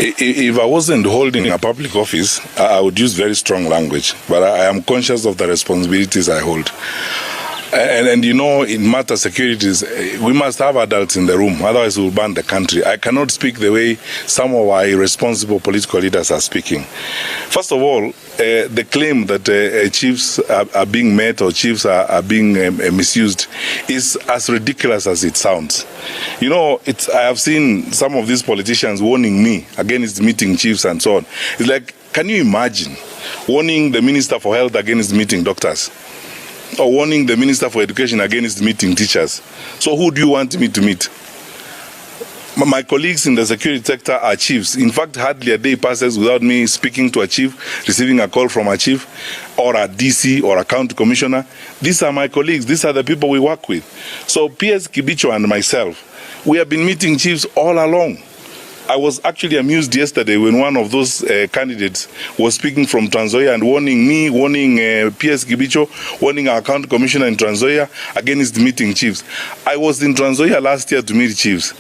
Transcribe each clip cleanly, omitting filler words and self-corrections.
If I wasn't holding a public office, I would use very strong language, but I am conscious of the responsibilities I hold. And you know, in matter securities, we must have adults in the room, otherwise we'll ban the country. I cannot speak the way some of our irresponsible political leaders are speaking. First of all, the claim that chiefs are being met or chiefs are being misused is as ridiculous as it sounds. You know, I have seen some of these politicians warning me against meeting chiefs and so on. It's like, can you imagine warning the Minister for Health against meeting doctors? Or warning the Minister for Education against meeting teachers. So who do you want me to meet? My colleagues in the security sector are chiefs. In fact, hardly a day passes without me speaking to a chief, receiving a call from a chief, or a DC, or a county commissioner. These are my colleagues. These are the people we work with. So PS Kibicho and myself, we have been meeting chiefs all along. I was actually amused yesterday when one of those candidates was speaking from Trans Nzoia and warning me, warning PS Kibicho, warning our county commissioner in Trans Nzoia against meeting chiefs. I was in Trans Nzoia last year to meet chiefs.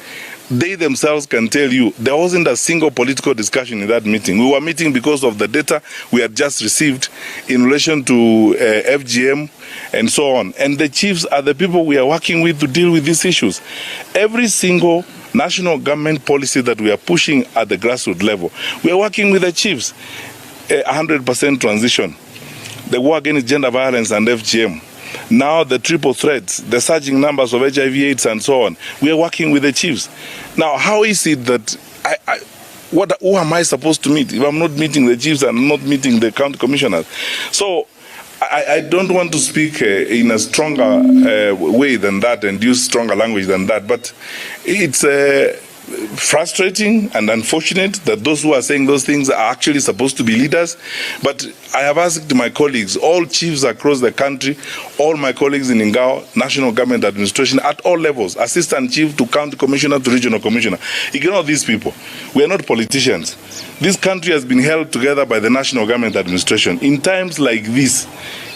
They themselves can tell you there wasn't a single political discussion in that meeting. We were meeting because of the data we had just received in relation to FGM and so on. And the chiefs are the people we are working with to deal with these issues. Every single national government policy that we are pushing at the grassroots level, we are working with the chiefs. 100% transition, the war against gender violence and FGM, now the triple threats, the surging numbers of HIV/AIDS and so on. We are working with the chiefs. Now, how is it that who am I supposed to meet if I'm not meeting the chiefs and I'm not meeting the county commissioners? So I don't want to speak in a stronger way than that and use stronger language than that, but it's frustrating and unfortunate that those who are saying those things are actually supposed to be leaders. But I have asked my colleagues, all chiefs across the country, all my colleagues in Ingao, national government administration at all levels, assistant chief to county commissioner to regional commissioner, ignore these people. We are not politicians. This country has been held together by the national government administration. In times like this,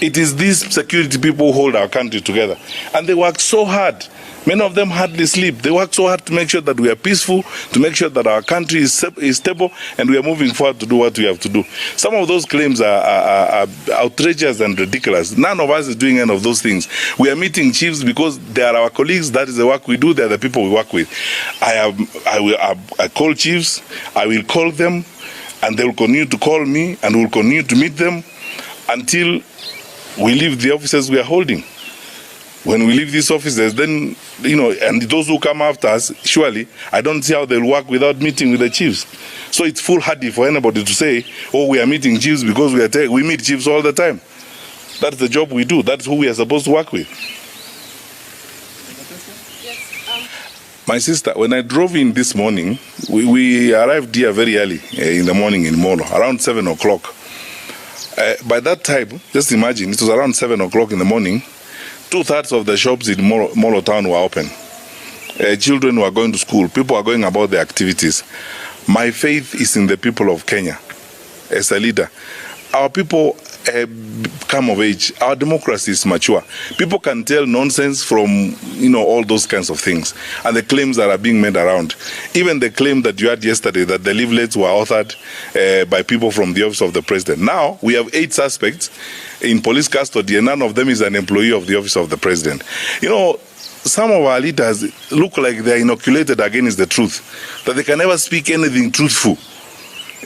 it is these security people who hold our country together. And they work so hard. Many of them hardly sleep. They work so hard to make sure that we are peaceful, to make sure that our country is stable, and we are moving forward to do what we have to do. Some of those claims are outrageous and ridiculous. None of us is doing any of those things. We are meeting chiefs because they are our colleagues. That is the work we do. They are the people we work with. I call chiefs. I will call them, and they will continue to call me, and we will continue to meet them until we leave the offices we are holding. When we leave these offices, then, you know, and those who come after us, surely, I don't see how they'll work without meeting with the chiefs. So it's foolhardy for anybody to say, oh, we are meeting chiefs because we meet chiefs all the time. That's the job we do. That's who we are supposed to work with. My sister, when I drove in this morning, we arrived here very early in the morning in Molo, around 7 o'clock. By that time, just imagine, it was around 7 o'clock in the morning, 2/3 of the shops in Molo town were open. Children were going to school. People are going about their activities. My faith is in the people of Kenya. As a leader, our people come of age. Our democracy is mature. People can tell nonsense from, you know, all those kinds of things. And the claims that are being made around. Even the claim that you had yesterday that the leaflets were authored by people from the office of the president. Now, we have 8 suspects in police custody, and none of them is an employee of the office of the president. You know, some of our leaders look like they're inoculated against the truth, that they can never speak anything truthful.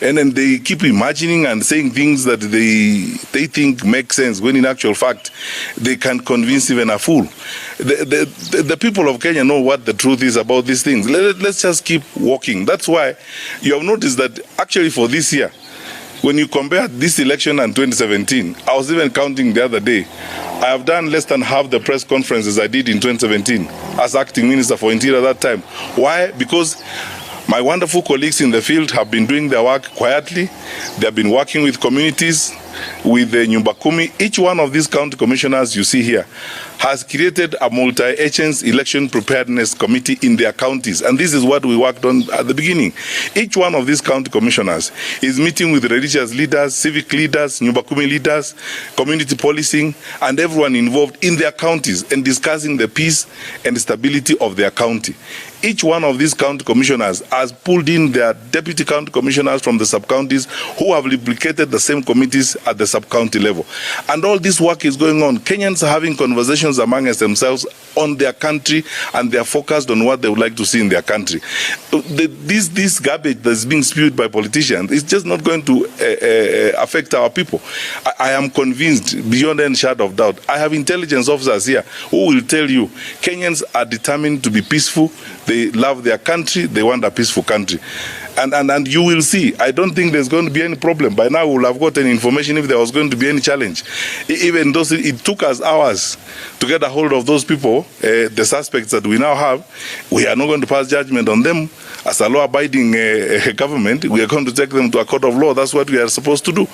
And then they keep imagining and saying things that they think make sense, when in actual fact, they can convince even a fool. The people of Kenya know what the truth is about these things. Let's just keep walking. That's why you have noticed that actually for this year, when you compare this election and 2017, I was even counting the other day, I have done less than half the press conferences I did in 2017 as acting Minister for Interior at that time. Why? Because my wonderful colleagues in the field have been doing their work quietly. They have been working with communities, with the Nyumba Kumi. Each one of these county commissioners you see here has created a multi-agency election preparedness committee in their counties. And this is what we worked on at the beginning. Each one of these county commissioners is meeting with religious leaders, civic leaders, Nyumbakumi leaders, community policing, and everyone involved in their counties and discussing the peace and stability of their county. Each one of these county commissioners has pulled in their deputy county commissioners from the sub-counties who have replicated the same committees at the sub-county level. And all this work is going on. Kenyans are having conversations amongst themselves on their country, and they are focused on what they would like to see in their country. This garbage that's being spewed by politicians is just not going to affect our people. I am convinced, beyond any shadow of doubt. I have intelligence officers here who will tell you Kenyans are determined to be peaceful. They love their country. They want a peaceful country. And you will see, I don't think there's going to be any problem. By now, we'll have gotten information if there was going to be any challenge. Even though it took us hours to get a hold of those people, the suspects that we now have, we are not going to pass judgment on them. As a law-abiding government, we are going to take them to a court of law. That's what we are supposed to do.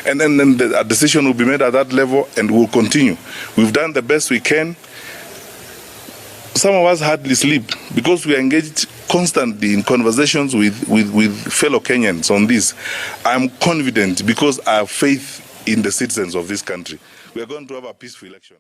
And then a decision will be made at that level, and we'll continue. We've done the best we can. Some of us hardly sleep because we are engaged constantly in conversations with fellow Kenyans on this. I am confident because I have faith in the citizens of this country. We are going to have a peaceful election.